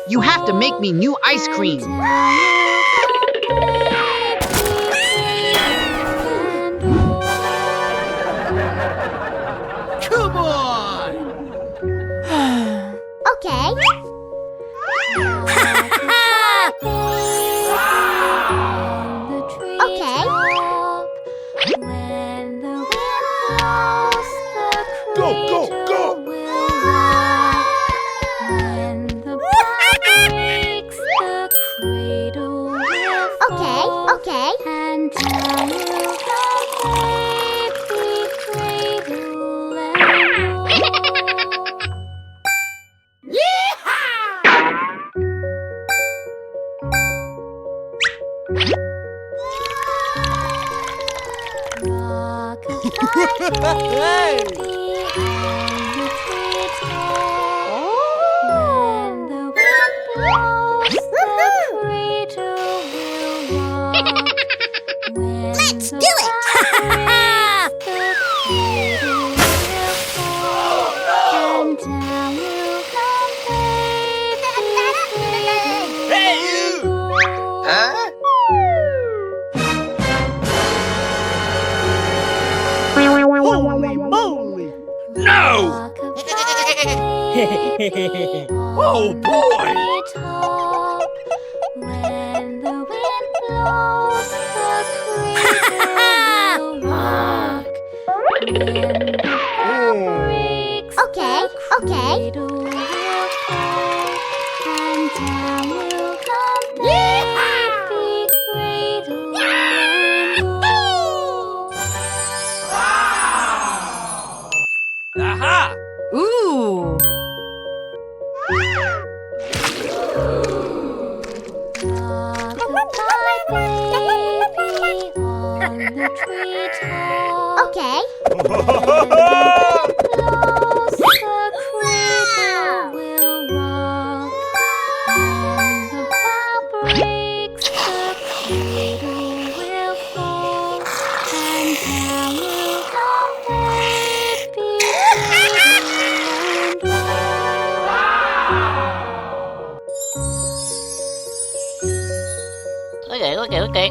You have to make me new ice cream. Come on! Okay. Okay. Go, go, go! Okay, okay. And down will come baby cradle and Hey! Let's do it! Hey, you! Huh? Holy moly! No! Oh, boy! When the wind blows, the cradle will rock. When the bough breaks, Okay, okay. cradle will fall, and down will come baby cradle and all. Aha! Ooh! Rock-a-bye, baby, on the treetop. Okay. Blows, the cradle will rock. When the bough breaks, the cradle will fall, and down will come baby cradle and all. Okay.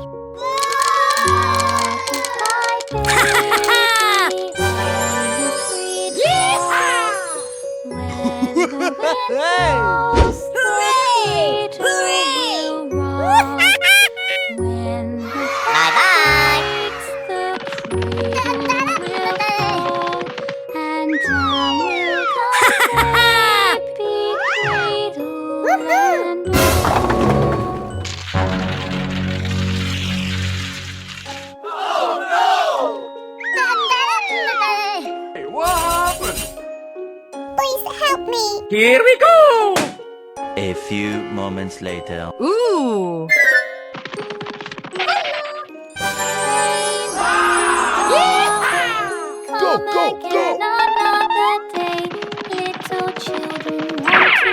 Hey, what happened? Please help me. Here we go! A few moments later. Ooh! Go, go, go! Another day, little children want to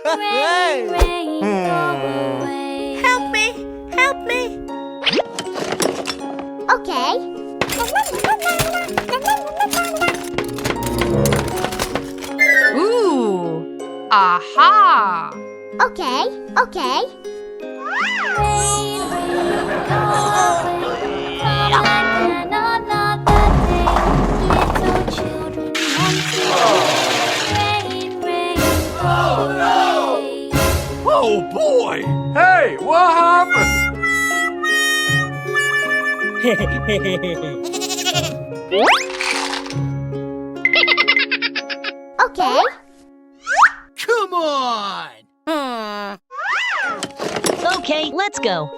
play. Rain, rain, go away. Help me. Help me. Okay. Ooh! Aha! Okay, okay. Rain, rain, go away. Come again another day. Little children want to play. Rain, rain, go away. Oh, boy! Hey, what happened? Okay. Come on! Okay, let's go.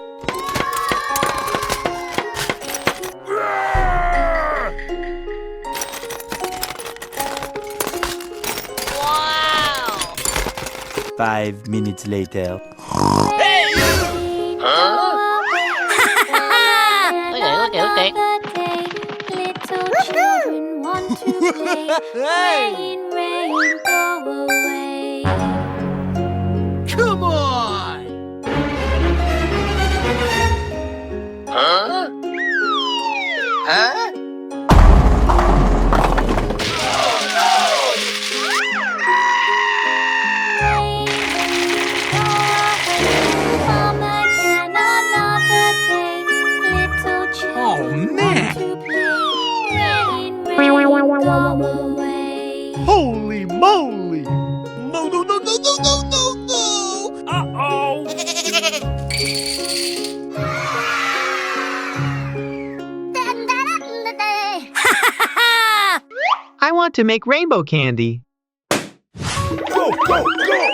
Wow! 5 minutes later. Hey, you! Huh? Okay. Little children want to play. Rain, rain, go away. Come on! Huh? Huh? I want to make rainbow candy. Go, go, go!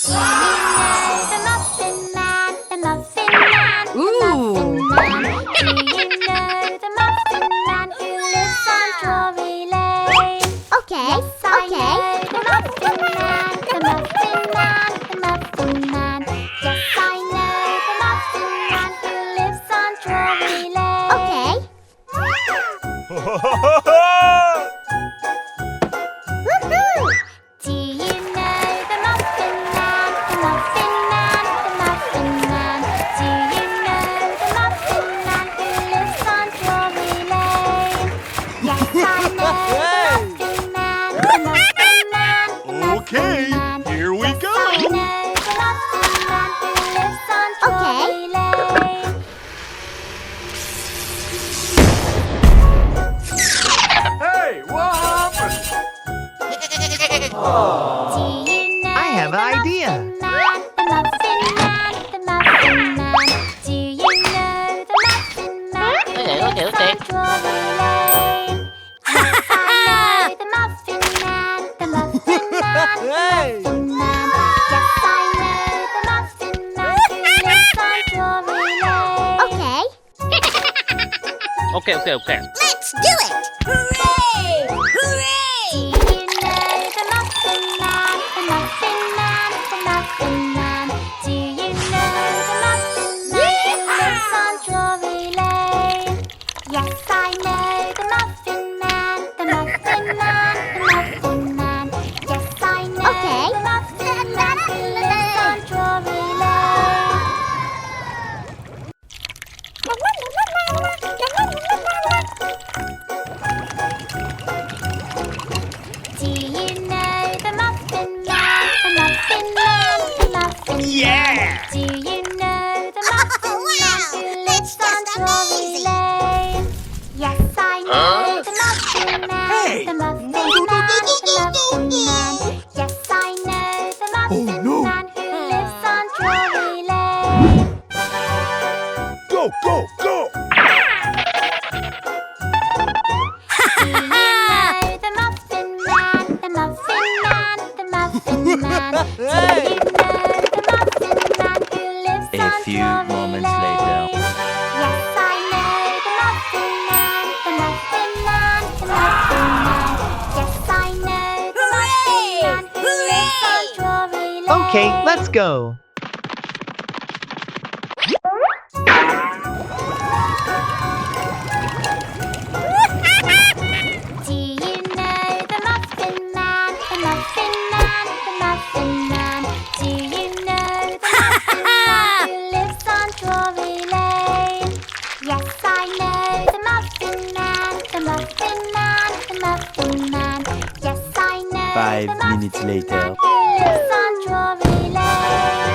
The Muffin Man, the Muffin Man, the Ooh. Muffin Man. Do you know the Muffin Man who lives on Drury Lane? Okay, Yes, I okay. know the Muffin Man, the Muffin Man, the Muffin Man. Yes, I know the Muffin Man who lives on Drury Lane. Okay. Woohoo! Do you know the Muffin Man, the Muffin Man, the Muffin Man? Do you know the Muffin Man who lives on Drury Lane? Yes, I know the Muffin Man, the Muffin Man, the Muffin Okay, Man. here we Yes, go. I know the Muffin Man who lives on Drury Lane. Hey, what happened? Do you know I have an the idea. Muffin Man, the Muffin Man, the Muffin Man? Do you know the Muffin Man who Okay, lives okay. on Drury Lane? Yes, I know the Muffin Man, the Muffin Man, the Muffin Man. Yes, I know the Muffin Man who lives on Drury Lane. Okay. Okay. Let's do it! Hooray! Hooray! Do you know the Muffin Man, the Muffin Man, the Muffin Man? Do you know the Muffin Man who lives on Drury Lane? Yes, I know the Muffin Man, the Muffin Man, the Muffin Man. Yes, I know the Muffin Man who lives on Drury Lane. Do you know the Muffin Man, the Muffin Man, the Muffin Man? Do you know the Muffin Man who lives on Drury Lane? Yes, I know the Muffin Man, the Muffin Man, the Muffin Man. Yes, I know the Muffin Man who lives on Drury Lane. Go, go, go! Do you know the Muffin Man, the Muffin Man, the Muffin Man? Do you know the Muffin Man who lives A on few Drury moments Lane? later. Yes, I know the Muffin Man, the Muffin Man, the Muffin Man. Yes, I know the Muffin Man who lives on Drury Lane. Okay, let's go. Do you know the Muffin Man, the Muffin Man, the Muffin Man? Do you know the Muffin Man who lives on Drury Lane? Yes, I know the Muffin Man, the Muffin Man, the Muffin Man. Yes, I know 5 the Muffin minutes later. Man who lives on Drury Lane.